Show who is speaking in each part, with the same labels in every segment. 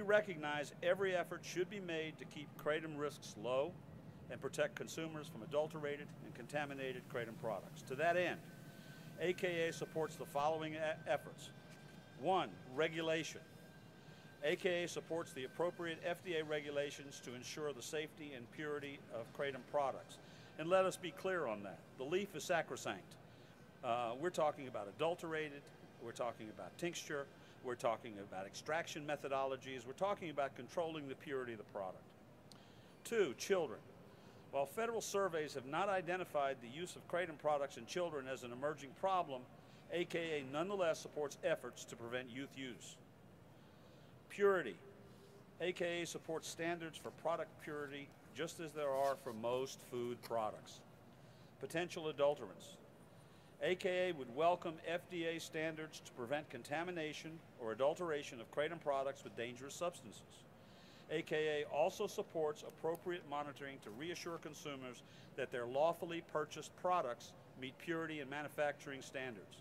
Speaker 1: recognize every effort should be made to keep kratom risks low and protect consumers from adulterated and contaminated kratom products. To that end, AKA supports the following efforts. 1, regulation. AKA supports the appropriate FDA regulations to ensure the safety and purity of kratom products. And let us be clear on that. The leaf is sacrosanct. We're talking about adulterated, we're talking about tincture, we're talking about extraction methodologies, we're talking about controlling the purity of the product. 2, children. While federal surveys have not identified the use of kratom products in children as an emerging problem, AKA nonetheless supports efforts to prevent youth use. Purity. AKA supports standards for product purity just as there are for most food products. Potential adulterants. AKA would welcome FDA standards to prevent contamination or adulteration of kratom products with dangerous substances. AKA also supports appropriate monitoring to reassure consumers that their lawfully purchased products meet purity and manufacturing standards.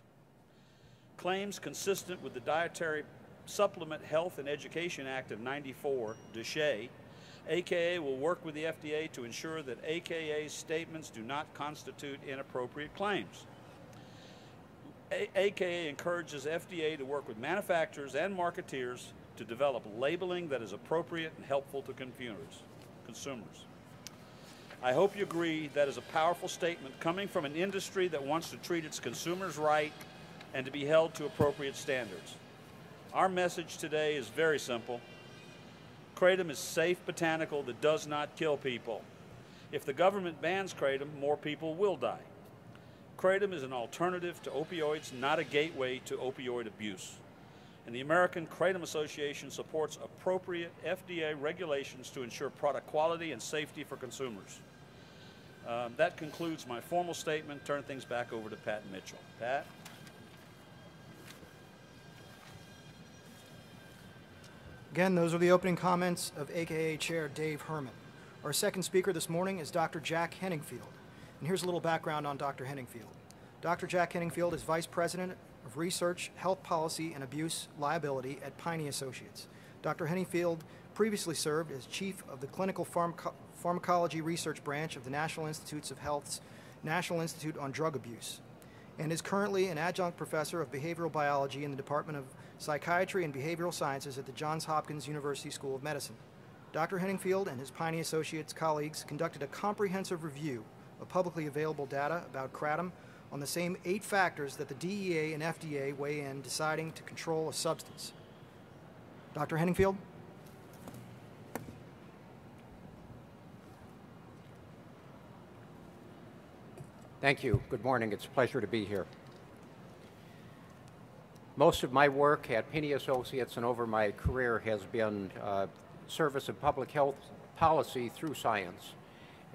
Speaker 1: Claims consistent with the Dietary Supplement Health and Education Act of '94, DSHEA, AKA will work with the FDA to ensure that AKA's statements do not constitute inappropriate claims. AKA encourages FDA to work with manufacturers and marketeers to develop labeling that is appropriate and helpful to consumers. I hope you agree that is a powerful statement coming from an industry that wants to treat its consumers right and to be held to appropriate standards. Our message today is very simple. Kratom is safe botanical that does not kill people. If the government bans kratom, more people will die. Kratom is an alternative to opioids, not a gateway to opioid abuse. And the American Kratom Association supports appropriate FDA regulations to ensure product quality and safety for consumers. That concludes my formal statement. Turn things back over to Pat Mitchell. Pat?
Speaker 2: Again, those are the opening comments of AKA Chair Dave Herman. Our second speaker this morning is Dr. Jack Henningfield. And here's a little background on Dr. Henningfield. Dr. Jack Henningfield is Vice President of Research, Health Policy, and Abuse Liability at Piney Associates. Dr. Henningfield previously served as Chief of the Clinical Pharmacology Research Branch of the National Institutes of Health's National Institute on Drug Abuse, and is currently an adjunct professor of behavioral biology in the Department of Psychiatry and Behavioral Sciences at the Johns Hopkins University School of Medicine. Dr. Henningfield and his Piney Associates colleagues conducted a comprehensive review of publicly available data about kratom on the same 8 factors that the DEA and FDA weigh in deciding to control a substance. Dr. Henningfield?
Speaker 3: Thank you. Good morning. It's a pleasure to be here. Most of my work at Piney Associates and over my career has been service of public health policy through science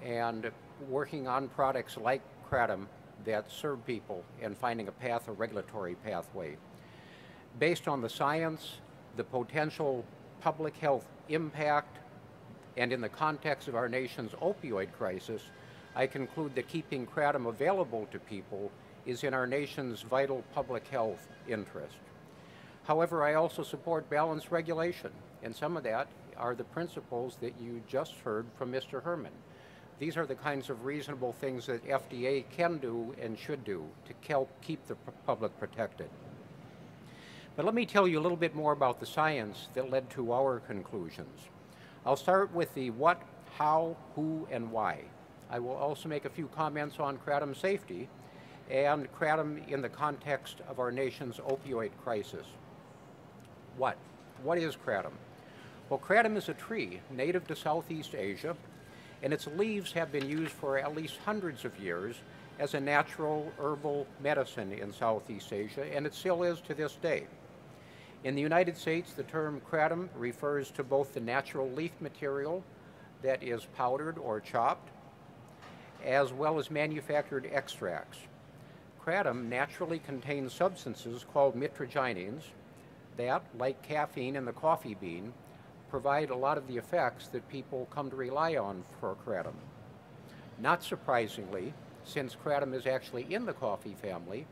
Speaker 3: and working on products like kratom that serve people and finding a regulatory pathway. Based on the science, the potential public health impact, and in the context of our nation's opioid crisis, I conclude that keeping kratom available to people is in our nation's vital public health interest. However, I also support balanced regulation, and some of that are the principles that you just heard from Mr. Herman. These are the kinds of reasonable things that FDA can do and should do to help keep the public protected. But let me tell you a little bit more about the science that led to our conclusions. I'll start with the what, how, who, and why. I will also make a few comments on kratom safety and kratom in the context of our nation's opioid crisis. What? What is kratom? Well, kratom is a tree native to Southeast Asia, and its leaves have been used for at least hundreds of years as a natural herbal medicine in Southeast Asia, and it still is to this day. In the United States, the term kratom refers to both the natural leaf material that is powdered or chopped, as well as manufactured extracts. Kratom naturally contains substances called mitragynines that, like caffeine in the coffee bean, provide a lot of the effects that people come to rely on for kratom. Not surprisingly, since kratom is actually in the coffee family,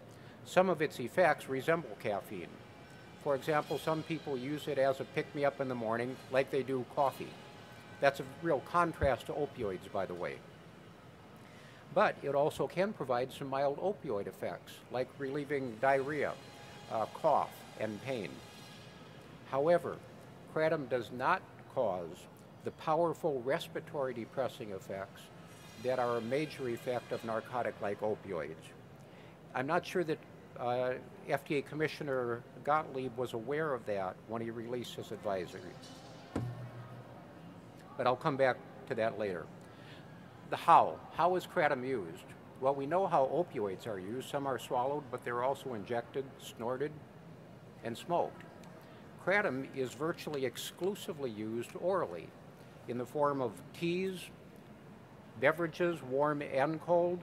Speaker 3: some of its effects resemble caffeine. For example, some people use it as a pick-me-up in the morning like they do coffee. That's a real contrast to opioids, by the way. But it also can provide some mild opioid effects, like relieving diarrhea, cough, and pain. However, kratom does not cause the powerful respiratory depressing effects that are a major effect of narcotic like opioids. I'm not sure that FDA Commissioner Gottlieb was aware of that when he released his advisory. But I'll come back to that later. The how. How is kratom used? Well, we know how opioids are used. Some are swallowed, but they're also injected, snorted, and smoked. Kratom is virtually exclusively used orally in the form of teas, beverages, warm and cold,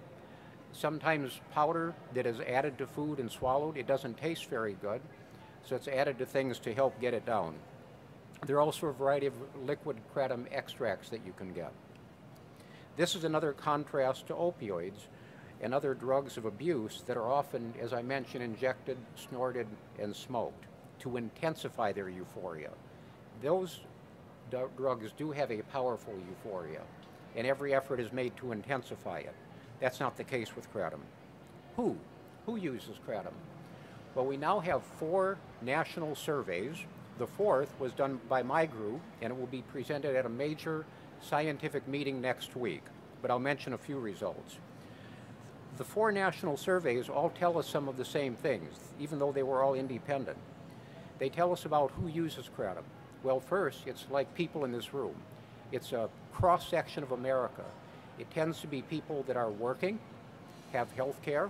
Speaker 3: sometimes powder that is added to food and swallowed. It doesn't taste very good, so it's added to things to help get it down. There are also a variety of liquid kratom extracts that you can get. This is another contrast to opioids and other drugs of abuse that are often, as I mentioned, injected, snorted, and smoked to intensify their euphoria. Those drugs do have a powerful euphoria, and every effort is made to intensify it. That's not the case with kratom. Who uses kratom? Well, we now have 4 national surveys. The 4th was done by my group, and it will be presented at a major scientific meeting next week, but I'll mention a few results. The 4 national surveys all tell us some of the same things, even though they were all independent. They tell us about who uses kratom. Well, first, it's like people in this room. It's a cross-section of America. It tends to be people that are working, have health care,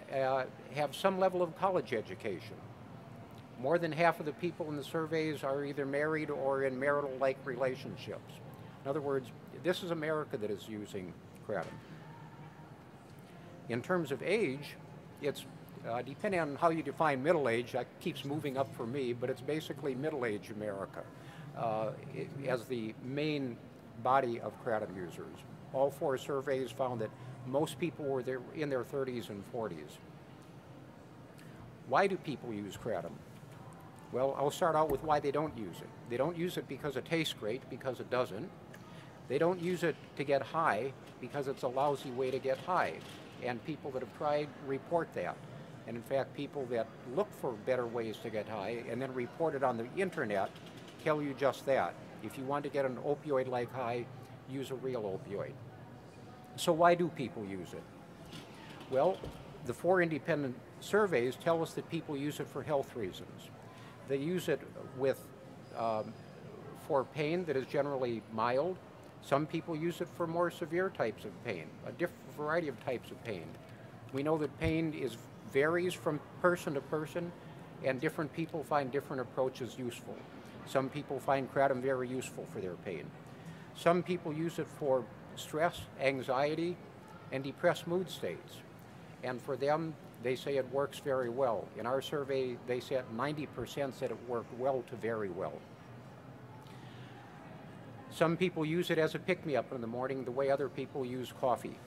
Speaker 3: have some level of college education. More than half of the people in the surveys are either married or in marital-like relationships. In other words, this is America that is using kratom. In terms of age, it's depending on how you define middle age, that keeps moving up for me, but it's basically middle-age America as the main body of kratom users. All 4 surveys found that most people were in their 30s and 40s. Why do people use kratom? Well, I'll start out with why they don't use it. They don't use it because it tastes great, because it doesn't. They don't use it to get high, because it's a lousy way to get high. And people that have tried report that. And in fact, people that look for better ways to get high and then report it on the internet tell you just that. If you want to get an opioid-like high, use a real opioid. So why do people use it? Well, the 4 independent surveys tell us that people use it for health reasons. They use it for pain that is generally mild. Some people use it for more severe types of pain, a variety of types of pain. We know that pain varies from person to person, and different people find different approaches useful. Some people find kratom very useful for their pain. Some people use it for stress, anxiety, and depressed mood states. And for them, they say it works very well. In our survey, they said 90% said it worked well to very well. Some people use it as a pick-me-up in the morning the way other people use coffee.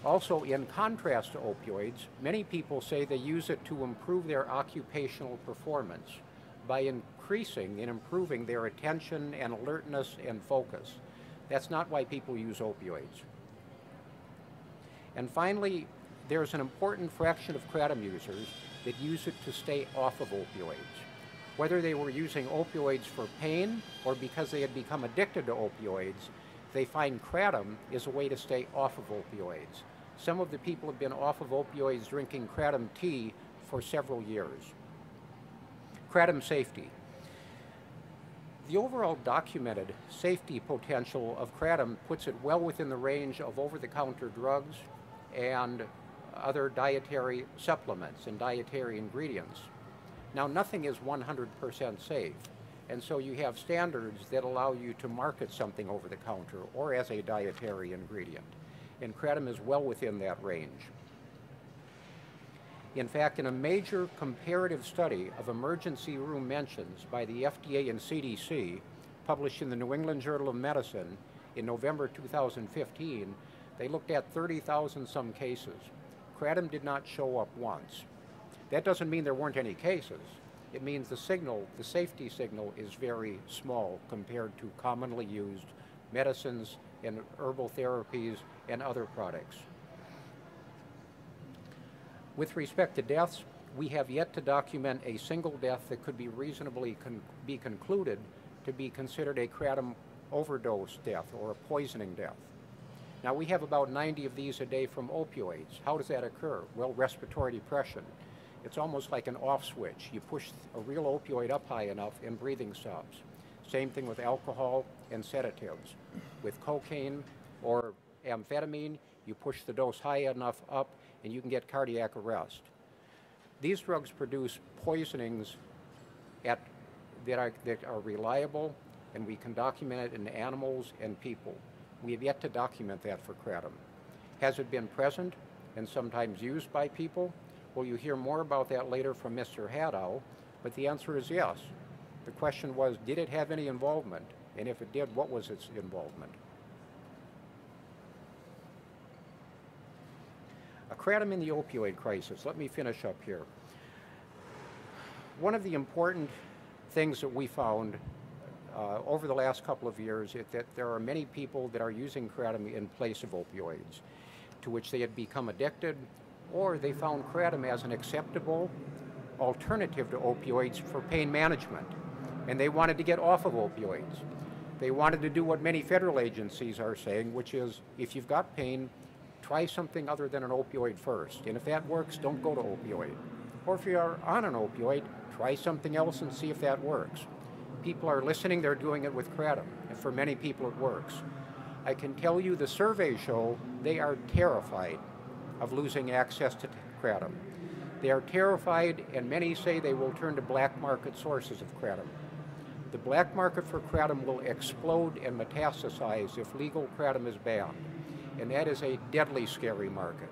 Speaker 3: Also, in contrast to opioids, many people say they use it to improve their occupational performance by increasing and improving their attention and alertness and focus. That's not why people use opioids. And finally, there's an important fraction of kratom users that use it to stay off of opioids. Whether they were using opioids for pain or because they had become addicted to opioids, they find kratom is a way to stay off of opioids. Some of the people have been off of opioids drinking kratom tea for several years. Kratom safety. The overall documented safety potential of kratom puts it well within the range of over-the-counter drugs and other dietary supplements and dietary ingredients. Now, nothing is 100% safe, and so you have standards that allow you to market something over the counter or as a dietary ingredient, and kratom is well within that range. In fact, in a major comparative study of emergency room mentions by the FDA and CDC, published in the New England Journal of Medicine in November 2015, they looked at 30,000 some cases. Kratom did not show up once. That doesn't mean there weren't any cases. It means the signal, the safety signal, is very small compared to commonly used medicines and herbal therapies and other products. With respect to deaths, we have yet to document a single death that could be reasonably be concluded to be considered a kratom overdose death or a poisoning death. Now, we have about 90 of these a day from opioids. How does that occur? Well, respiratory depression. It's almost like an off switch. You push a real opioid up high enough and breathing stops. Same thing with alcohol and sedatives. With cocaine or amphetamine, you push the dose high enough up and you can get cardiac arrest. These drugs produce poisonings that are reliable, and we can document it in animals and people. We have yet to document that for kratom. Has it been present and sometimes used by people? Well, you hear more about that later from Mr. Haddow, but the answer is yes. The question was, did it have any involvement? And if it did, what was its involvement? A kratom in the opioid crisis. Let me finish up here. One of the important things that we found over the last couple of years is that there are many people that are using kratom in place of opioids, to which they had become addicted, or they found kratom as an acceptable alternative to opioids for pain management, and they wanted to get off of opioids. They wanted to do what many federal agencies are saying, which is, if you've got pain, try something other than an opioid first, and if that works, don't go to opioid. Or if you're on an opioid, try something else and see if that works. People are listening, they're doing it with kratom, and for many people it works. I can tell you the surveys show they are terrified of losing access to kratom. They are terrified, and many say they will turn to black market sources of kratom. The black market for kratom will explode and metastasize if legal kratom is banned, and that is a deadly scary market.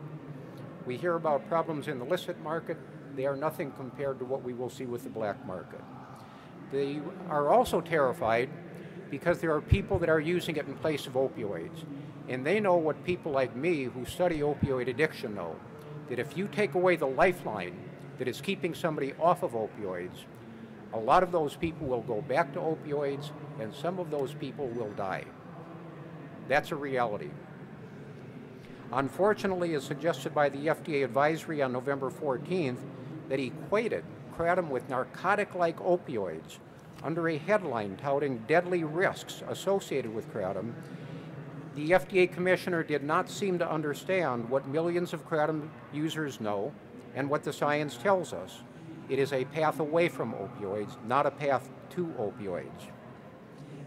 Speaker 3: We hear about problems in the illicit market. They are nothing compared to what we will see with the black market. They are also terrified because there are people that are using it in place of opioids. And they know what people like me who study opioid addiction know, that if you take away the lifeline that is keeping somebody off of opioids, a lot of those people will go back to opioids and some of those people will die. That's a reality. Unfortunately, as suggested by the FDA advisory on November 14th, that equated kratom with narcotic-like opioids under a headline touting deadly risks associated with kratom, the FDA commissioner did not seem to understand what millions of kratom users know and what the science tells us. It is a path away from opioids, not a path to opioids.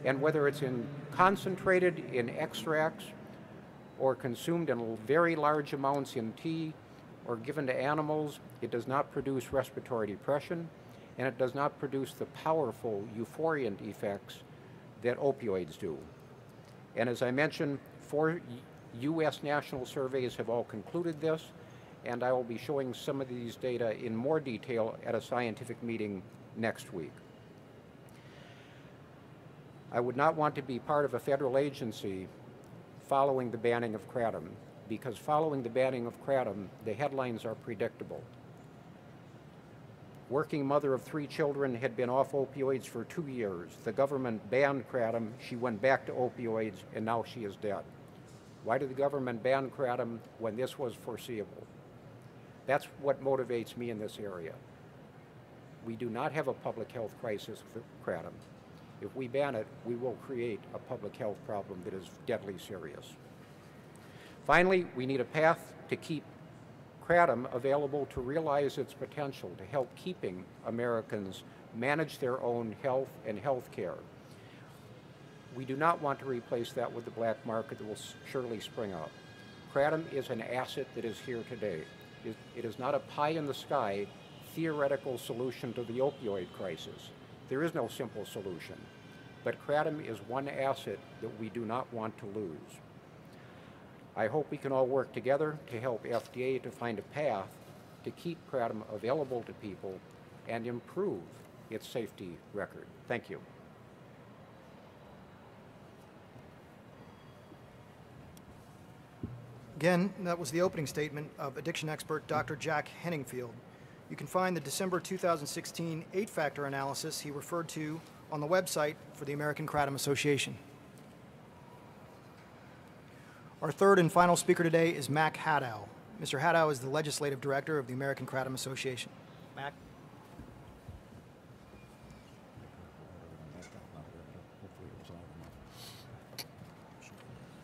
Speaker 3: And whether it's concentrated in extracts or consumed in very large amounts in tea or given to animals, it does not produce respiratory depression, and it does not produce the powerful euphoriant effects that opioids do. And as I mentioned, 4 U.S. national surveys have all concluded this, and I will be showing some of these data in more detail at a scientific meeting next week. I would not want to be part of a federal agency following the banning of kratom, because following the banning of kratom, the headlines are predictable. Working mother of 3 children had been off opioids for 2 years. The government banned kratom, she went back to opioids, and now she is dead. Why did the government ban kratom when this was foreseeable? That's what motivates me in this area. We do not have a public health crisis with kratom. If we ban it, we will create a public health problem that is deadly serious. Finally, we need a path to keep kratom available to realize its potential to help keeping Americans manage their own health and health care. We do not want to replace that with the black market that will surely spring up. Kratom is an asset that is here today. It is not a pie-in-the-sky theoretical solution to the opioid crisis. There is no simple solution, but kratom is one asset that we do not want to lose. I hope we can all work together to help FDA to find a path to keep kratom available to people and improve its safety record. Thank you.
Speaker 2: Again, that was the opening statement of addiction expert Dr. Jack Henningfield. You can find the December 2016 8-factor analysis he referred to on the website for the American Kratom Association. Our third and final speaker today is Mac Haddow. Mr. Haddow is the Legislative Director of the American Kratom Association. Mac?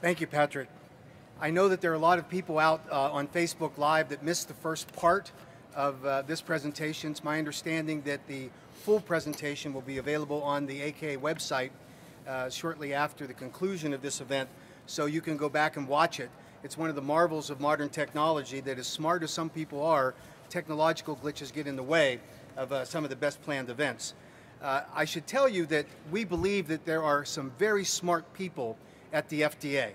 Speaker 4: Thank you, Patrick. I know that there are a lot of people out on Facebook Live that missed the first part of this presentation. It's my understanding that the full presentation will be available on the AKA website shortly after the conclusion of this event, so you can go back and watch it. It's one of the marvels of modern technology that, as smart as some people are, technological glitches get in the way of some of the best planned events. I should tell you that we believe that there are some very smart people at the FDA.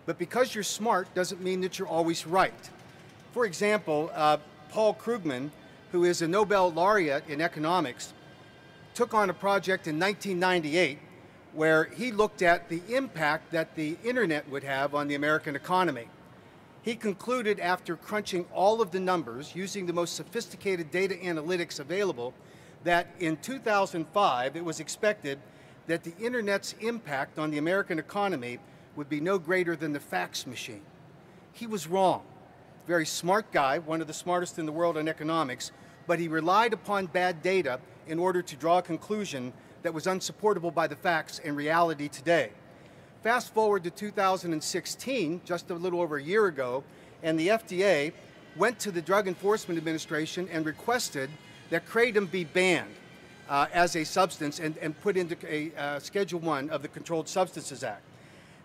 Speaker 4: But because you're smart doesn't mean that you're always right. For example, Paul Krugman, who is a Nobel laureate in economics, took on a project in 1998 where he looked at the impact that the internet would have on the American economy. He concluded, after crunching all of the numbers using the most sophisticated data analytics available, that in 2005 it was expected that the internet's impact on the American economy would be no greater than the fax machine. He was wrong. Very smart guy, one of the smartest in the world in economics, but he relied upon bad data in order to draw a conclusion that was unsupportable by the facts and reality today. Fast forward to 2016, just a little over a year ago, and the FDA went to the Drug Enforcement Administration and requested that Kratom be banned as a substance and put into a Schedule I of the Controlled Substances Act.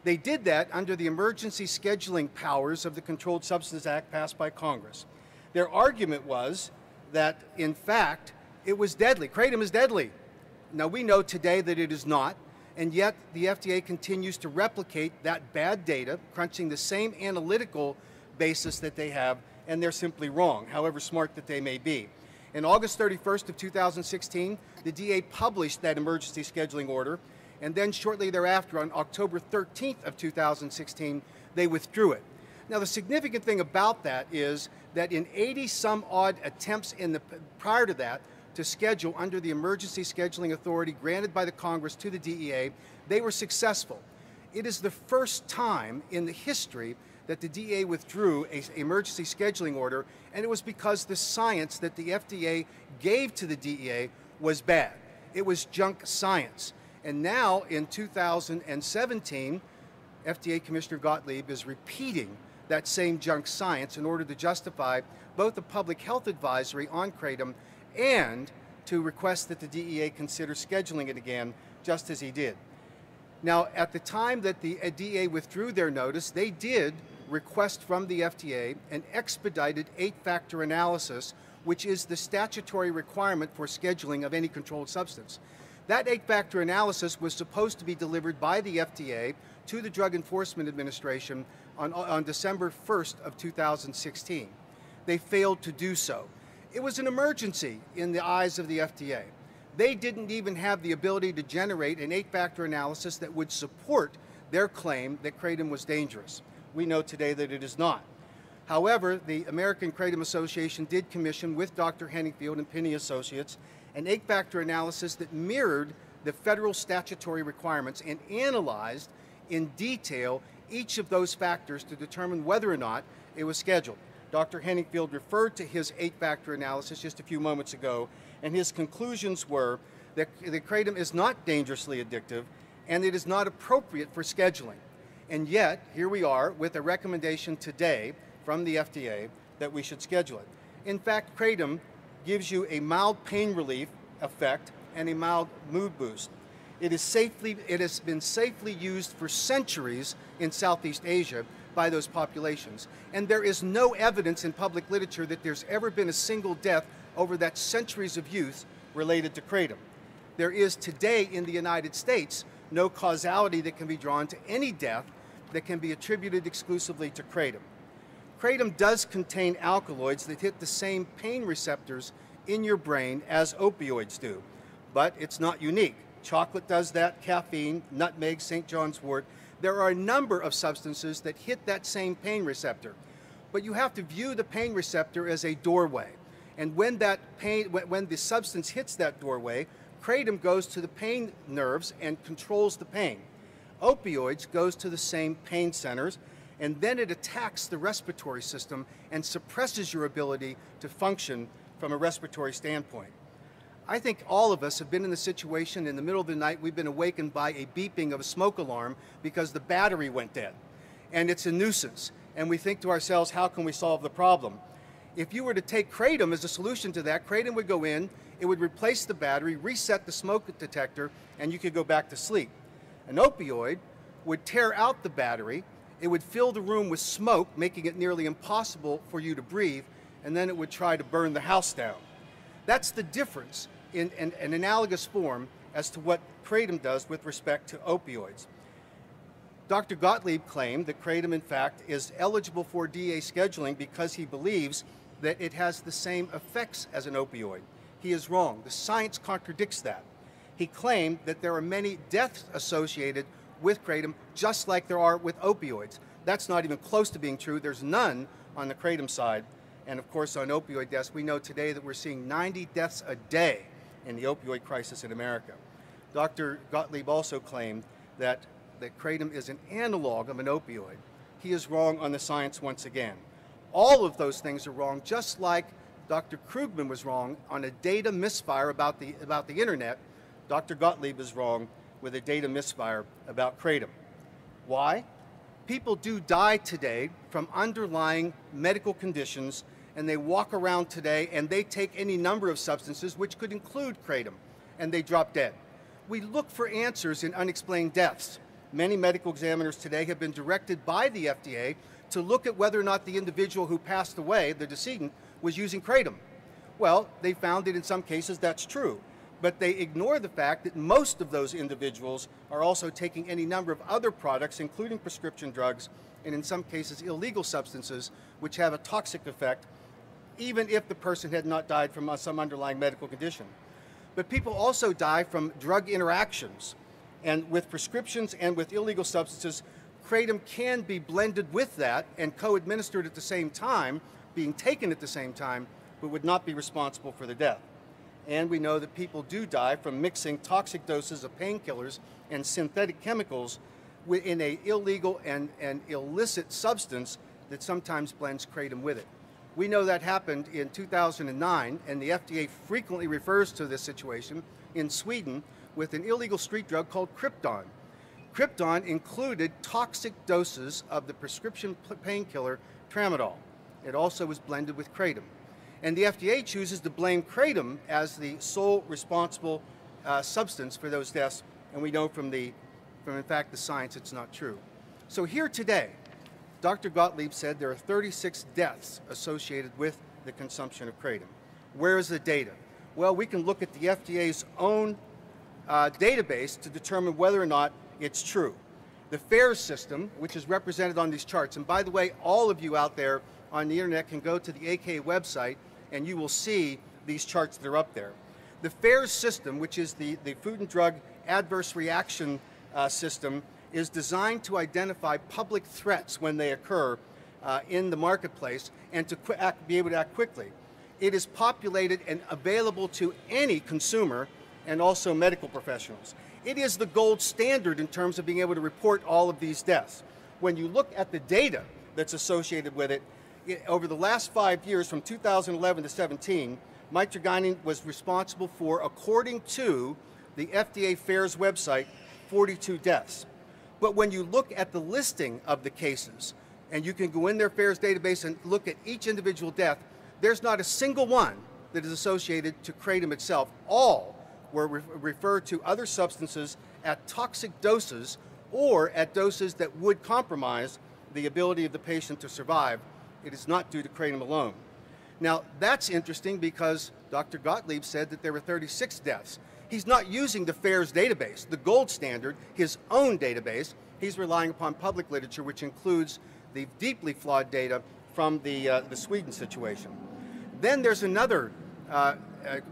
Speaker 4: They did that under the emergency scheduling powers of the Controlled Substances Act passed by Congress. Their argument was that, in fact, it was deadly. Kratom is deadly. Now, we know today that it is not, and yet the FDA continues to replicate that bad data, crunching the same analytical basis that they have, and they're simply wrong, however smart that they may be. In August 31st of 2016, the DA published that emergency scheduling order, and then shortly thereafter, on October 13th of 2016, they withdrew it. Now, the significant thing about that is that in 80-some-odd attempts prior to that to schedule under the emergency scheduling authority granted by the Congress to the DEA, they were successful. It is the first time in the history that the DEA withdrew an emergency scheduling order, and it was because the science that the FDA gave to the DEA was bad. It was junk science. And now, in 2017, FDA Commissioner Gottlieb is repeating that same junk science in order to justify both the public health advisory on Kratom and to request that the DEA consider scheduling it again, just as he did. Now, at the time that the DEA withdrew their notice, they did request from the FDA an expedited 8-factor analysis, which is the statutory requirement for scheduling of any controlled substance. That 8-factor analysis was supposed to be delivered by the FDA to the Drug Enforcement Administration on December 1st of 2016. They failed to do so. It was an emergency in the eyes of the FDA. They didn't even have the ability to generate an 8-factor analysis that would support their claim that Kratom was dangerous. We know today that it is not. However, the American Kratom Association did commission, with Dr. Henningfield and Penny Associates, an 8-factor analysis that mirrored the federal statutory requirements and analyzed in detail each of those factors to determine whether or not it was scheduled. Dr. Henningfield referred to his 8-factor analysis just a few moments ago, and his conclusions were that the Kratom is not dangerously addictive and it is not appropriate for scheduling. And yet, here we are with a recommendation today from the FDA that we should schedule it. In fact, Kratom gives you a mild pain relief effect and a mild mood boost. It has been safely used for centuries in Southeast Asia by those populations. And there is no evidence in public literature that there's ever been a single death over that centuries of use related to Kratom. There is today in the United States no causality that can be drawn to any death that can be attributed exclusively to Kratom. Kratom does contain alkaloids that hit the same pain receptors in your brain as opioids do, but it's not unique. Chocolate does that, caffeine, nutmeg, St. John's wort. There are a number of substances that hit that same pain receptor, but you have to view the pain receptor as a doorway. And when that pain, when the substance hits that doorway, kratom goes to the pain nerves and controls the pain. Opioids goes to the same pain centers, and then it attacks the respiratory system and suppresses your ability to function from a respiratory standpoint. I think all of us have been in the situation in the middle of the night, we've been awakened by a beeping of a smoke alarm because the battery went dead. And it's a nuisance. And we think to ourselves, how can we solve the problem? If you were to take kratom as a solution to that, kratom would go in, it would replace the battery, reset the smoke detector, and you could go back to sleep. An opioid would tear out the battery, it would fill the room with smoke, making it nearly impossible for you to breathe, and then it would try to burn the house down. That's the difference in an analogous form as to what kratom does with respect to opioids. Dr. Gottlieb claimed that kratom, in fact, is eligible for DEA scheduling because he believes that it has the same effects as an opioid. He is wrong. The science contradicts that. He claimed that there are many deaths associated with kratom, just like there are with opioids. That's not even close to being true. There's none on the kratom side. And of course, on opioid deaths, we know today that we're seeing 90 deaths a day in the opioid crisis in America. Dr. Gottlieb also claimed that kratom is an analog of an opioid. He is wrong on the science once again. All of those things are wrong, just like Dr. Krugman was wrong on a data misfire about the internet. Dr. Gottlieb is wrong with a data misfire about kratom. Why? People do die today from underlying medical conditions, and they walk around today and they take any number of substances, which could include kratom, and they drop dead. We look for answers in unexplained deaths. Many medical examiners today have been directed by the FDA to look at whether or not the individual who passed away, the decedent, was using kratom. Well, they found that in some cases that's true, but they ignore the fact that most of those individuals are also taking any number of other products, including prescription drugs, and in some cases illegal substances, which have a toxic effect, even if the person had not died from some underlying medical condition. But people also die from drug interactions, and with prescriptions and with illegal substances, kratom can be blended with that and co-administered at the same time, being taken at the same time, but would not be responsible for the death. And we know that people do die from mixing toxic doses of painkillers and synthetic chemicals in an illegal and illicit substance that sometimes blends kratom with it. We know that happened in 2009, and the FDA frequently refers to this situation in Sweden with an illegal street drug called Krypton. Krypton included toxic doses of the prescription painkiller tramadol. It also was blended with kratom. And the FDA chooses to blame kratom as the sole responsible substance for those deaths, and we know from in fact the science it's not true. So here today, Dr. Gottlieb said there are 36 deaths associated with the consumption of kratom. Where is the data? Well, we can look at the FDA's own database to determine whether or not it's true. The FAERS system, which is represented on these charts, and by the way, all of you out there on the internet can go to the AKA website and you will see these charts that are up there. The FAERS system, which is the Food and Drug Adverse Reaction system, is designed to identify public threats when they occur in the marketplace and to be able to act quickly. It is populated and available to any consumer and also medical professionals. It is the gold standard in terms of being able to report all of these deaths. When you look at the data that's associated with it, over the last 5 years, from 2011 to 17, mitragynine was responsible for, according to the FDA FAERS website, 42 deaths. But when you look at the listing of the cases, and you can go in their FAERS database and look at each individual death, there's not a single one that is associated to kratom itself. All were referred to other substances at toxic doses or at doses that would compromise the ability of the patient to survive. It is not due to kratom alone. Now, that's interesting because Dr. Gottlieb said that there were 36 deaths. He's not using the FAERS database, the gold standard, his own database. He's relying upon public literature, which includes the deeply flawed data from the Sweden situation. Then there's another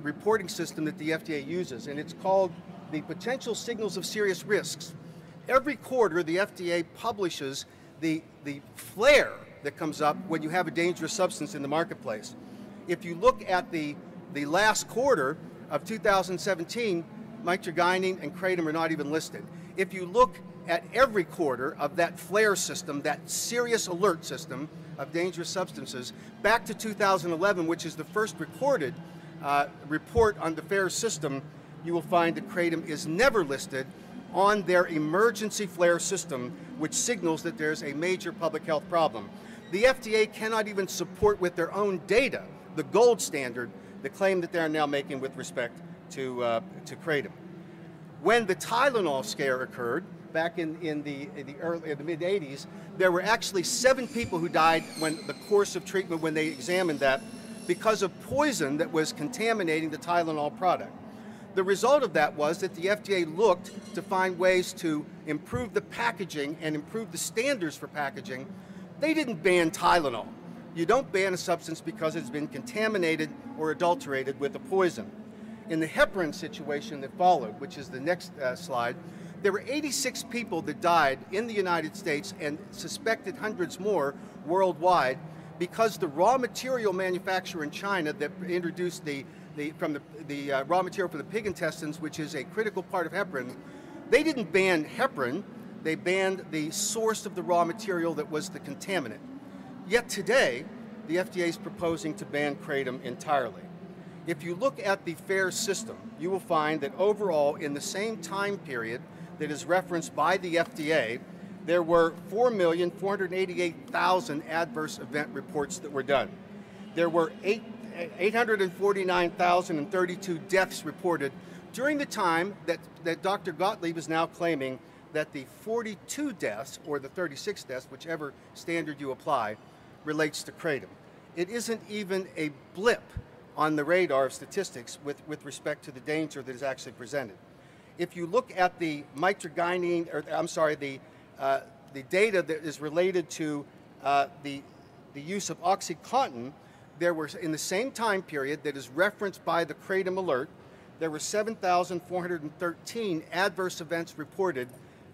Speaker 4: reporting system that the FDA uses, and it's called the Potential Signals of Serious Risks. Every quarter, the FDA publishes the flare that comes up when you have a dangerous substance in the marketplace. If you look at the last quarter of 2017, mitragynine and kratom are not even listed. If you look at every quarter of that FLAIR system, that serious alert system of dangerous substances, back to 2011, which is the first recorded report on the FLAIR system, you will find that kratom is never listed on their emergency FLAIR system, which signals that there's a major public health problem. The FDA cannot even support with their own data the gold standard, the claim that they're now making with respect to kratom. When the Tylenol scare occurred back in the mid-'80s, there were actually 7 people who died when the course of treatment, when they examined that, because of poison that was contaminating the Tylenol product. The result of that was that the FDA looked to find ways to improve the packaging and improve the standards for packaging. They didn't ban Tylenol. You don't ban a substance because it's been contaminated or adulterated with a poison. In the heparin situation that followed, which is the next slide, there were 86 people that died in the United States and suspected hundreds more worldwide because the raw material manufacturer in China that introduced the raw material for the pig intestines, which is a critical part of heparin, they didn't ban heparin, they banned the source of the raw material that was the contaminant. Yet today, the FDA is proposing to ban kratom entirely. If you look at the FAIR system, you will find that overall, in the same time period that is referenced by the FDA, there were 4,488,000 adverse event reports that were done. There were 849,032 deaths reported during the time that Dr. Gottlieb is now claiming that the 42 deaths, or the 36 deaths, whichever standard you apply, relates to kratom. It isn't even a blip on the radar of statistics with respect to the danger that is actually presented. If you look at the mitragynine, or I'm sorry, the data that is related to the use of OxyContin, there were, in the same time period that is referenced by the Kratom Alert, there were 7,413 adverse events reported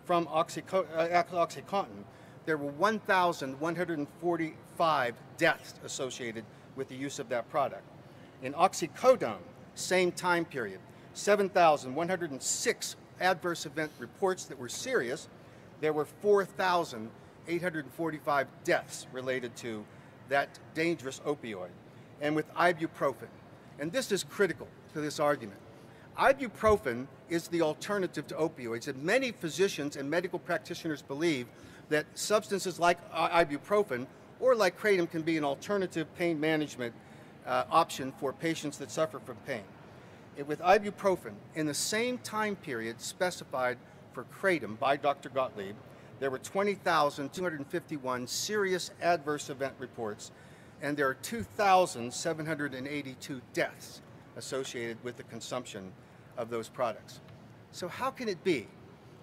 Speaker 4: from OxyContin. There were 1,145 deaths associated with the use of that product. In oxycodone, same time period, 7,106 adverse event reports that were serious. There were 4,845 deaths related to that dangerous opioid. And with ibuprofen, and this is critical to this argument, ibuprofen is the alternative to opioids, and many physicians and medical practitioners believe that substances like ibuprofen or like kratom can be an alternative pain management option for patients that suffer from pain. With ibuprofen, in the same time period specified for kratom by Dr. Gottlieb, there were 20,251 serious adverse event reports, and there are 2,782 deaths associated with the consumption of those products. So how can it be,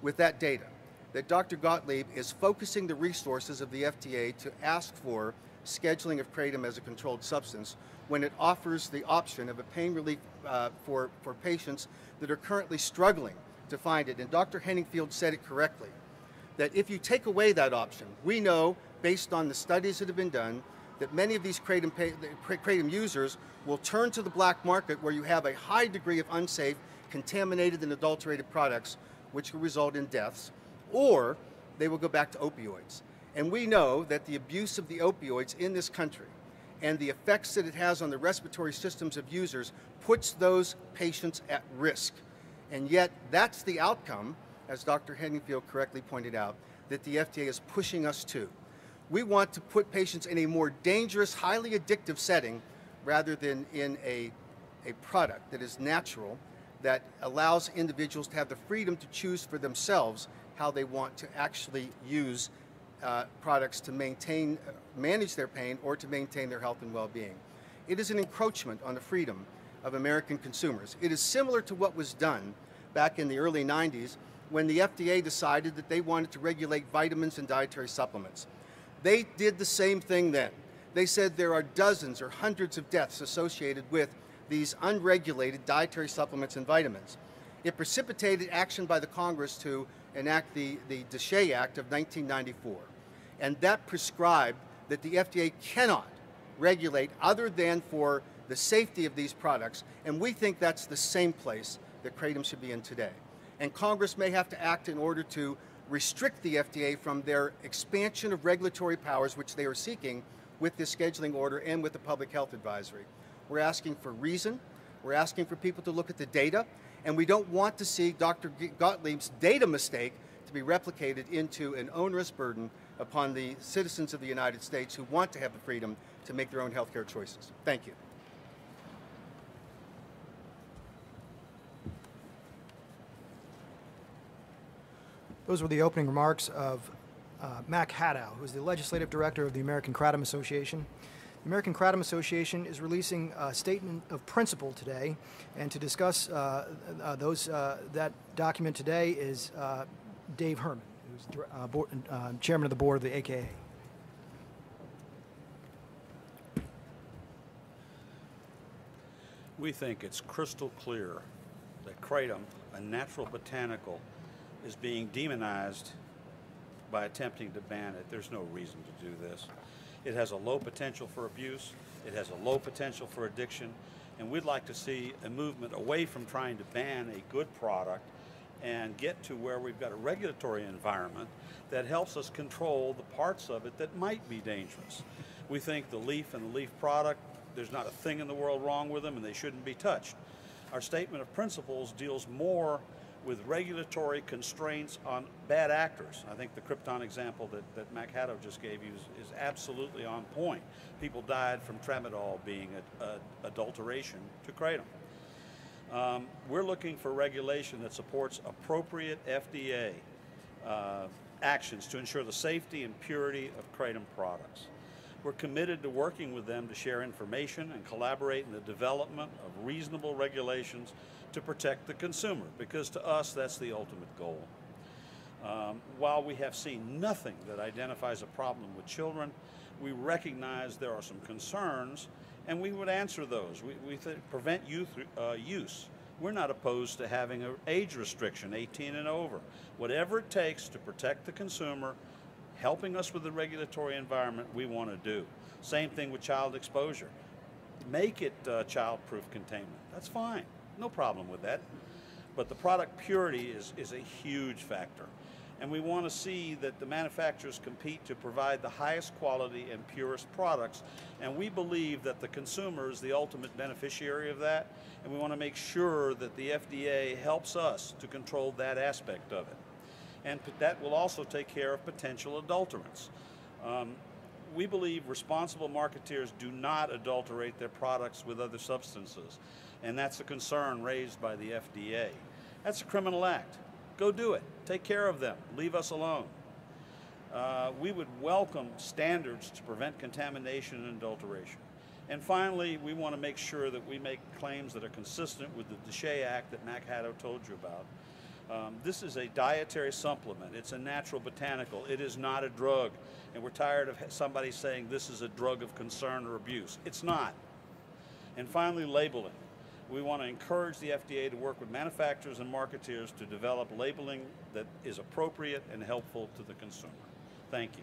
Speaker 4: with that data, that Dr. Gottlieb is focusing the resources of the FDA to ask for scheduling of kratom as a controlled substance when it offers the option of a pain relief for patients that are currently struggling to find it? And Dr. Henningfield said it correctly, that if you take away that option, we know, based on the studies that have been done, that many of these kratom users will turn to the black market where you have a high degree of unsafe, contaminated and adulterated products, which will result in deaths, or they will go back to opioids. And we know that the abuse of the opioids in this country and the effects that it has on the respiratory systems of users puts those patients at risk. And yet that's the outcome, as Dr. Henningfield correctly pointed out, that the FDA is pushing us to. We want to put patients in a more dangerous, highly addictive setting rather than in a product that is natural, that allows individuals to have the freedom to choose for themselves how they want to actually use products to manage their pain or to maintain their health and well-being. It is an encroachment on the freedom of American consumers. It is similar to what was done back in the early 90s when the FDA decided that they wanted to regulate vitamins and dietary supplements. They did the same thing then. They said there are dozens or hundreds of deaths associated with these unregulated dietary supplements and vitamins. It precipitated action by the Congress to enact the DSHEA Act of 1994. And that prescribed that the FDA cannot regulate other than for the safety of these products, and we think that's the same place that Kratom should be in today. And Congress may have to act in order to restrict the FDA from their expansion of regulatory powers, which they are seeking with this scheduling order and with the public health advisory. We're asking for reason, we're asking for people to look at the data, and we don't want to see Dr. Gottlieb's data mistake to be replicated into an onerous burden upon the citizens of the United States who want to have the freedom to make their own healthcare choices. Thank you.
Speaker 2: Those were the opening remarks of Mac Haddow, who is the Legislative Director of the American Kratom Association. The American Kratom Association is releasing a statement of principle today, and to discuss that document today is Dave Herman, who's Chairman of the Board of the AKA.
Speaker 1: We think it's crystal clear that Kratom, a natural botanical, is being demonized by attempting to ban it. There's no reason to do this. It has a low potential for abuse, it has a low potential for addiction, and we'd like to see a movement away from trying to ban a good product and get to where we've got a regulatory environment that helps us control the parts of it that might be dangerous. We think the leaf and the leaf product, there's not a thing in the world wrong with them and they shouldn't be touched. Our statement of principles deals more with regulatory constraints on bad actors. I think the Krypton example that Mac Haddow just gave you is absolutely on point. People died from tramadol being adulteration to Kratom. We're looking for regulation that supports appropriate FDA actions to ensure the safety and purity of Kratom products. We're committed to working with them to share information and collaborate in the development of reasonable regulations to protect the consumer, because to us that's the ultimate goal. While we have seen nothing that identifies a problem with children, we recognize there are some concerns and we would answer those. We prevent youth use. We're not opposed to having an age restriction, 18 and over. Whatever it takes to protect the consumer, helping us with the regulatory environment, we want to do. Same thing with child exposure. Make it child-proof containment. That's fine. No problem with that. But the product purity is a huge factor. And we want to see that the manufacturers compete to provide the highest quality and purest products. And we believe that the consumer is the ultimate beneficiary of that. And we want to make sure that the FDA helps us to control that aspect of it. And that will also take care of potential adulterants. We believe responsible marketeers do not adulterate their products with other substances. And that's a concern raised by the FDA. That's a criminal act. Go do it. Take care of them. Leave us alone. We would welcome standards to prevent contamination and adulteration. And finally, we want to make sure that we make claims that are consistent with the DSHEA Act that Mac Haddow told you about. This is a dietary supplement. It's a natural botanical. It is not a drug. And we're tired of somebody saying this is a drug of concern or abuse. It's not. And finally, labeling. We want to encourage the FDA to work with manufacturers and marketeers to develop labeling that is appropriate and helpful to the consumer. Thank you.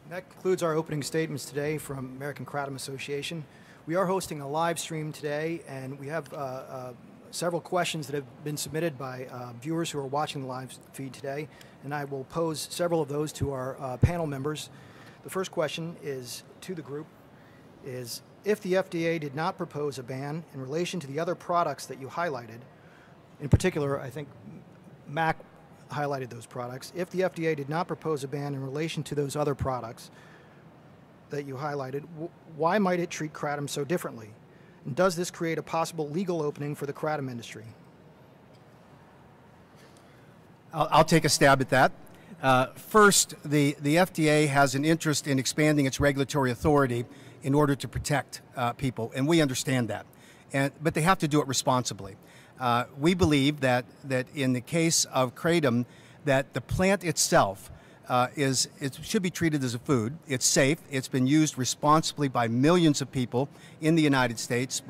Speaker 2: That concludes our opening statements today from American Kratom Association. We are hosting a live stream today, and we have several questions that have been submitted by viewers who are watching the live feed today, and I will pose several of those to our panel members. The first question is to the group, is if the FDA did not propose a ban in relation to the other products that you highlighted, in particular, I think Mac highlighted those products, if the FDA did not propose a ban in relation to those other products that you highlighted, why might it treat Kratom so differently? And does this create a possible legal opening for the Kratom industry?
Speaker 4: I'll take a stab at that. First, the FDA has an interest in expanding its regulatory authority in order to protect people, and we understand that. But they have to do it responsibly. We believe that in the case of Kratom, that the plant itself it should be treated as a food. It's safe. It's been used responsibly by millions of people in the United States,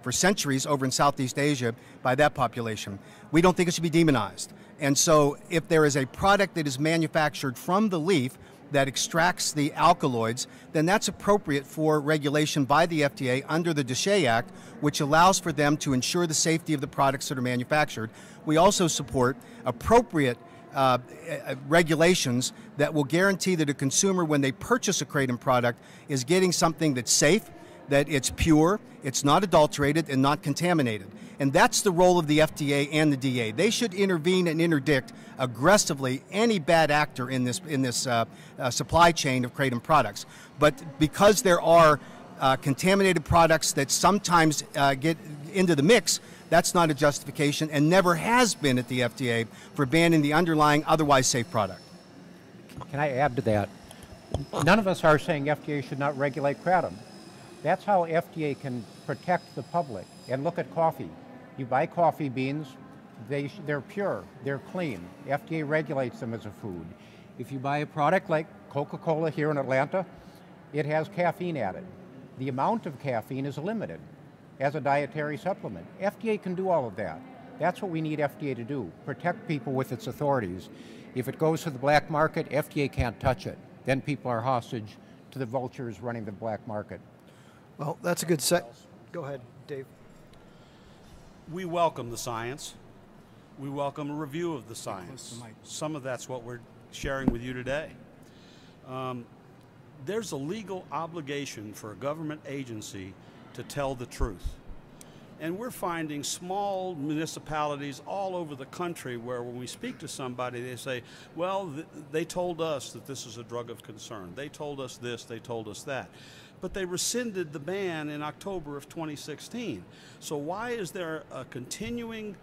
Speaker 4: for centuries over in Southeast Asia by that population. We don't think it should be demonized. And so if there is a product that is manufactured from the leaf that extracts the alkaloids, then that's appropriate for regulation by the FDA under the DSHEA Act, which allows for them to ensure the safety of the products that are manufactured. We also support appropriate regulations that will guarantee that a consumer, when they purchase a Kratom product, is getting something that's safe, that it's pure, it's not adulterated, and not contaminated. And that's the role of the FDA and the DEA. They should intervene and interdict aggressively any bad actor in this supply chain of Kratom products. But because there are contaminated products that sometimes get into the mix, that's not a justification and never has been at the FDA for banning the underlying otherwise safe product.
Speaker 3: Can I add to that? None of us are saying FDA should not regulate Kratom. That's how FDA can protect the public. And look at coffee. You buy coffee beans, they're pure, they're clean. FDA regulates them as a food. If you buy a product like Coca-Cola here in Atlanta, it has caffeine added. The amount of caffeine is limited as a dietary supplement. FDA can do all of that. That's what we need FDA to do, protect people with its authorities. If it goes to the black market, FDA can't touch it. Then people are hostage to the vultures running the black market.
Speaker 2: Well, that's a good set. Go ahead, Dave.
Speaker 1: We welcome the science. We welcome a review of the science. Some of that's what we're sharing with you today. There's a legal obligation for a government agency to tell the truth. And we're finding small municipalities all over the country where when we speak to somebody, they say, well, they told us that this is a drug of concern. They told us this, they told us that. But they rescinded the ban in October of 2016. So why is there a continuing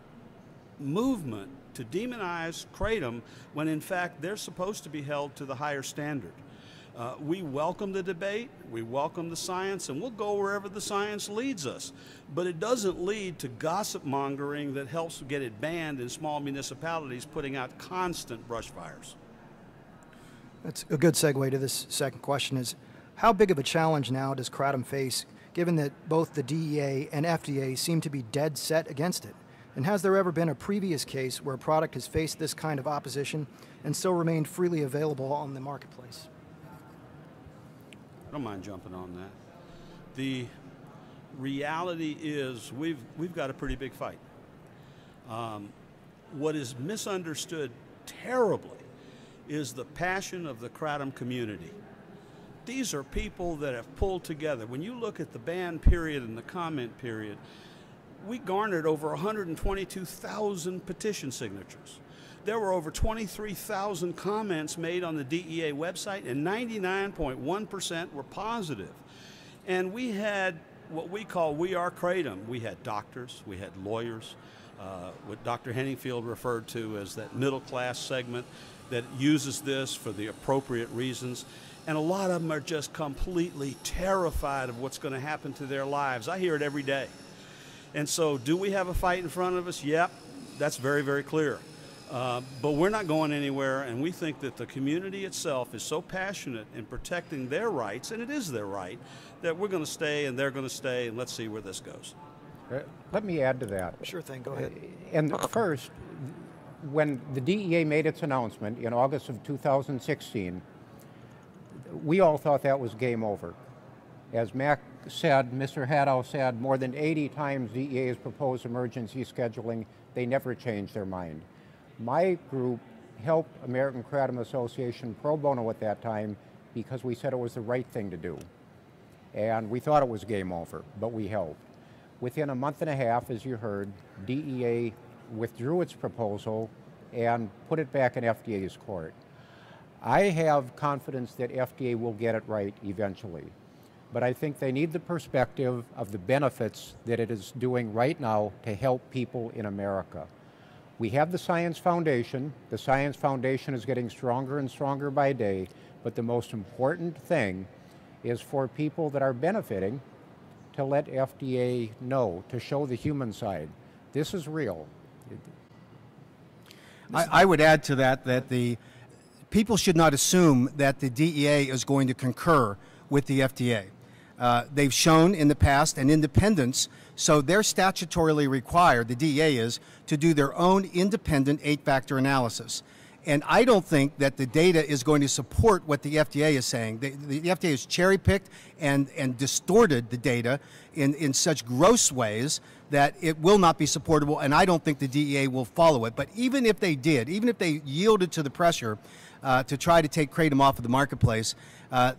Speaker 1: movement to demonize Kratom when in fact they're supposed to be held to the higher standard? We welcome the debate, we welcome the science, and we'll go wherever the science leads us. But it doesn't lead to gossip mongering that helps get it banned in small municipalities putting out constant brush fires.
Speaker 2: That's a good segue to this second question is, how big of a challenge now does Kratom face, given that both the DEA and FDA seem to be dead set against it? And has there ever been a previous case where a product has faced this kind of opposition and still remained freely available on the marketplace?
Speaker 1: I don't mind jumping on that. The reality is we've got a pretty big fight. What is misunderstood terribly is the passion of the Kratom community. These are people that have pulled together. When you look at the ban period and the comment period, we garnered over 122,000 petition signatures. There were over 23,000 comments made on the DEA website, and 99.1% were positive. And we had what we call We Are Kratom. We had doctors, we had lawyers, what Dr. Henningfield referred to as that middle class segment that uses this for the appropriate reasons. And a lot of them are just completely terrified of what's going to happen to their lives. I hear it every day. And so do we have a fight in front of us? Yep, that's very, very clear. But we're not going anywhere, and we think that the community itself is so passionate in protecting their rights, and it is their right, that we're going to stay and they're going to stay, and let's see where this goes.
Speaker 3: Let me add to that.
Speaker 2: Sure thing, go ahead.
Speaker 3: And first, when the DEA made its announcement in August of 2016, we all thought that was game over. As Mac said, Mr. Haddow said, more than 80 times DEA has proposed emergency scheduling. They never changed their mind. My group helped American Kratom Association pro bono at that time because we said it was the right thing to do. And we thought it was game over, but we helped. Within a month and a half, as you heard, DEA withdrew its proposal and put it back in FDA's court. I have confidence that FDA will get it right eventually, but I think they need the perspective of the benefits that it is doing right now to help people in America. We have the Science Foundation. The Science Foundation is getting stronger and stronger by day, but the most important thing is for people that are benefiting to let FDA know, to show the human side. This is real.
Speaker 4: I would add to that that the people should not assume that the DEA is going to concur with the FDA. They've shown in the past an independence, so they're statutorily required, the DEA is, to do their own independent 8-factor analysis. And I don't think that the data is going to support what the FDA is saying. The FDA has cherry-picked and distorted the data in such gross ways that it will not be supportable, and I don't think the DEA will follow it. But even if they did, even if they yielded to the pressure to try to take Kratom off of the marketplace,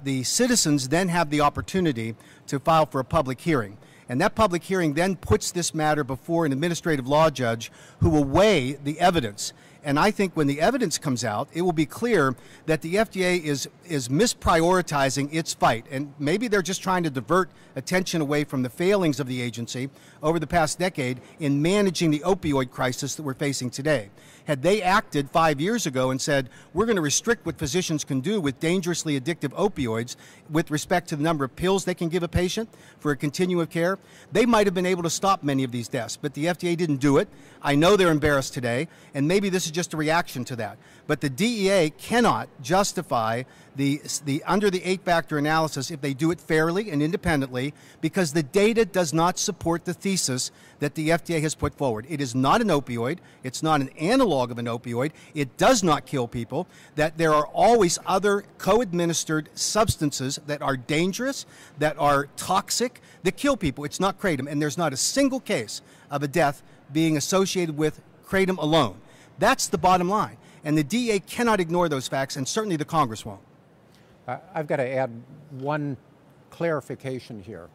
Speaker 4: the citizens then have the opportunity to file for a public hearing. And that public hearing then puts this matter before an administrative law judge who will weigh the evidence. And I think when the evidence comes out, it will be clear that the FDA is misprioritizing its fight. And maybe they're just trying to divert attention away from the failings of the agency over the past decade in managing the opioid crisis that we're facing today. Had they acted 5 years ago and said, we're going to restrict what physicians can do with dangerously addictive opioids with respect to the number of pills they can give a patient for a continuum of care, they might have been able to stop many of these deaths. But the FDA didn't do it. I know they're embarrassed today, and maybe this is just a reaction to that. But the DEA cannot justify under the 8-factor analysis if they do it fairly and independently, because the data does not support the thesis that the FDA has put forward. It is not an opioid. It's not an analog of an opioid. It does not kill people. That there are always other co-administered substances that are dangerous, that are toxic, that kill people. It's not Kratom, and there's not a single case of a death being associated with Kratom alone. That's the bottom line. And the DEA cannot ignore those facts, and certainly the Congress won't.
Speaker 3: I've got to add one clarification here,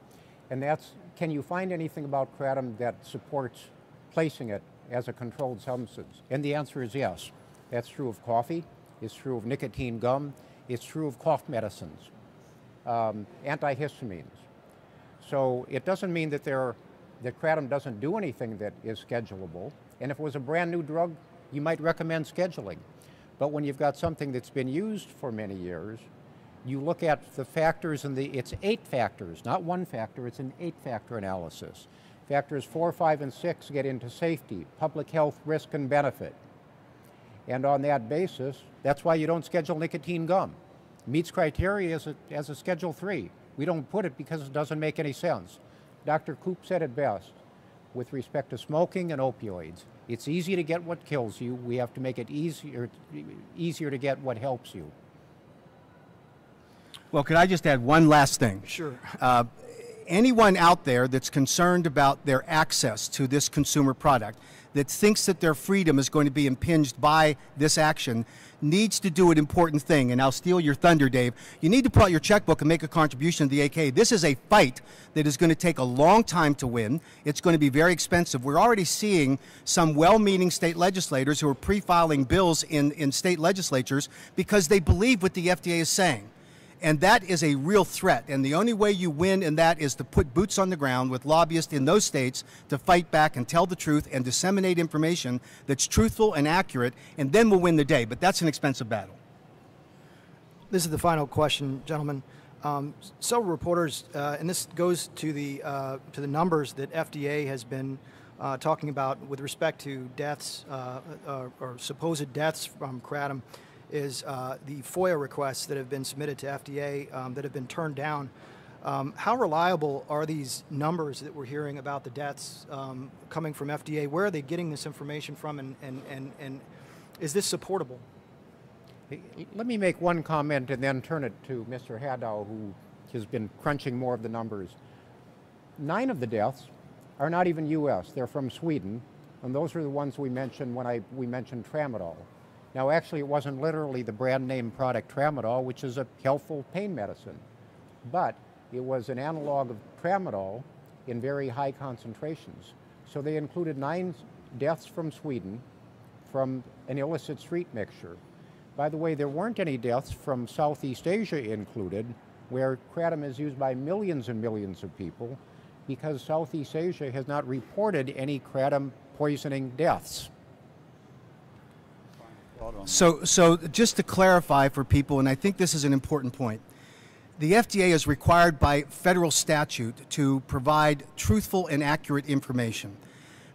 Speaker 3: and that's, can you find anything about Kratom that supports placing it as a controlled substance? And the answer is yes. That's true of coffee, it's true of nicotine gum, it's true of cough medicines, antihistamines. So it doesn't mean that Kratom doesn't do anything that is schedulable, and if it was a brand new drug, you might recommend scheduling. But when you've got something that's been used for many years, you look at the factors, and it's 8 factors, not 1 factor, it's an 8-factor analysis. Factors 4, 5, and 6 get into safety, public health, risk, and benefit. And on that basis, that's why you don't schedule nicotine gum. It meets criteria as a Schedule 3. We don't put it because it doesn't make any sense. Dr. Koop said it best with respect to smoking and opioids. It's easy to get what kills you. We have to make it easier to get what helps you.
Speaker 4: Well, could I just add one last thing?
Speaker 2: Sure.
Speaker 4: Anyone out there that's concerned about their access to this consumer product, that thinks that their freedom is going to be impinged by this action, needs to do an important thing. And I'll steal your thunder, Dave. You need to pull out your checkbook and make a contribution to the AK. This is a fight that is going to take a long time to win. It's going to be very expensive. We're already seeing some well-meaning state legislators who are pre-filing bills in state legislatures because they believe what the FDA is saying. And that is a real threat. And the only way you win in that is to put boots on the ground with lobbyists in those states to fight back and tell the truth and disseminate information that's truthful and accurate, and then we'll win the day. But that's an expensive battle.
Speaker 2: This is the final question, gentlemen. Several reporters, and this goes to the numbers that FDA has been talking about with respect to deaths or supposed deaths from Kratom, is the FOIA requests that have been submitted to FDA that have been turned down. How reliable are these numbers that we're hearing about the deaths coming from FDA? Where are they getting this information from, and is this supportable?
Speaker 3: Let me make one comment and then turn it to Mr. Haddow, who has been crunching more of the numbers. 9 of the deaths are not even U.S. They're from Sweden, and those are the ones we mentioned when we mentioned tramadol. Now, actually, it wasn't literally the brand name product tramadol, which is a helpful pain medicine, but it was an analog of tramadol in very high concentrations. So they included 9 deaths from Sweden from an illicit street mixture. By the way, there weren't any deaths from Southeast Asia included, where Kratom is used by millions and millions of people, because Southeast Asia has not reported any Kratom poisoning deaths.
Speaker 4: So just to clarify for people, and I think this is an important point, the FDA is required by federal statute to provide truthful and accurate information,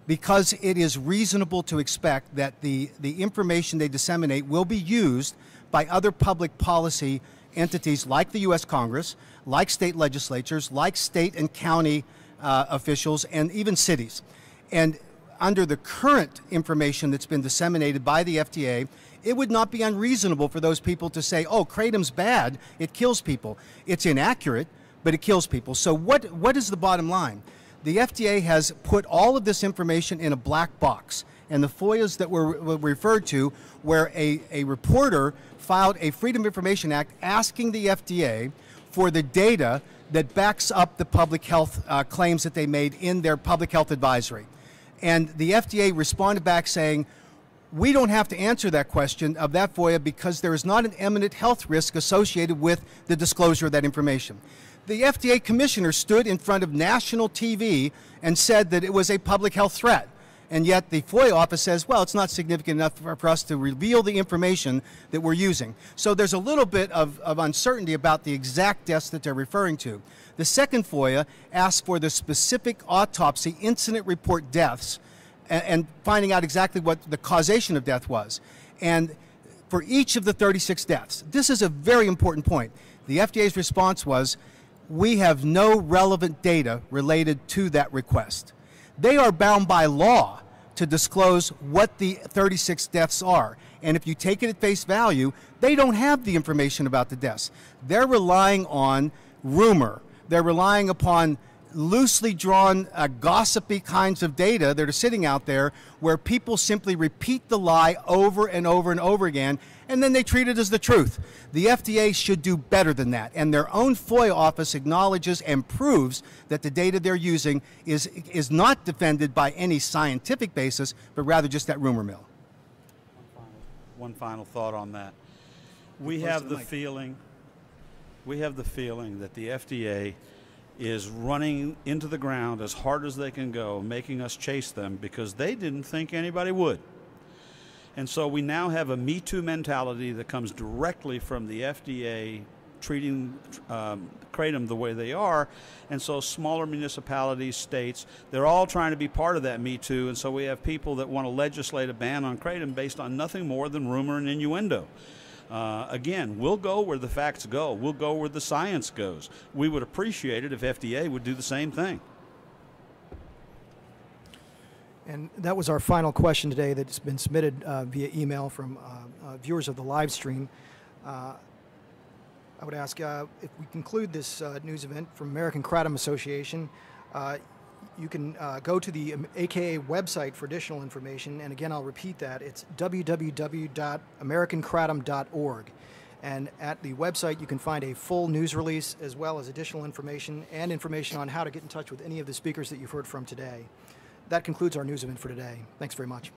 Speaker 4: because it is reasonable to expect that the information they disseminate will be used by other public policy entities like the U.S. Congress, like state legislatures, like state and county officials, and even cities. And under the current information that's been disseminated by the FDA, it would not be unreasonable for those people to say, oh, Kratom's bad, it kills people. It's inaccurate, but it kills people. So what is the bottom line? The FDA has put all of this information in a black box. And the FOIAs that were referred to, where a reporter filed a Freedom of Information Act asking the FDA for the data that backs up the public health claims that they made in their public health advisory. And the FDA responded back saying, we don't have to answer that question of that FOIA because there is not an imminent health risk associated with the disclosure of that information. The FDA commissioner stood in front of national TV and said that it was a public health threat. And yet the FOIA office says, well, it's not significant enough for us to reveal the information that we're using. So there's a little bit of uncertainty about the exact deaths that they're referring to. The second FOIA asks for the specific autopsy incident report deaths and finding out exactly what the causation of death was. And for each of the 36 deaths, this is a very important point. The FDA's response was, we have no relevant data related to that request. They are bound by law to disclose what the 36 deaths are. And if you take it at face value, they don't have the information about the deaths. They're relying on rumor. They're relying upon loosely drawn, gossipy kinds of data that are sitting out there where people simply repeat the lie over and over and over again, and then they treat it as the truth. The FDA should do better than that, and their own FOIA office acknowledges and proves that the data they're using is not defended by any scientific basis, but rather just that rumor mill.
Speaker 1: One final thought on that. We have the feeling that the FDA is running into the ground as hard as they can go, making us chase them because they didn't think anybody would. And so we now have a Me Too mentality that comes directly from the FDA treating Kratom the way they are. And so smaller municipalities, states, they're all trying to be part of that Me Too. And so we have people that want to legislate a ban on Kratom based on nothing more than rumor and innuendo. Again, we'll go where the facts go. We'll go where the science goes. We would appreciate it if FDA would do the same thing.
Speaker 2: And that was our final question today that's been submitted via email from viewers of the live stream. I would ask if we conclude this news event from American Kratom Association, you can go to the AKA website for additional information. And again, I'll repeat that. It's www.americankratom.org. And at the website, you can find a full news release as well as additional information and information on how to get in touch with any of the speakers that you've heard from today. That concludes our news event for today. Thanks very much.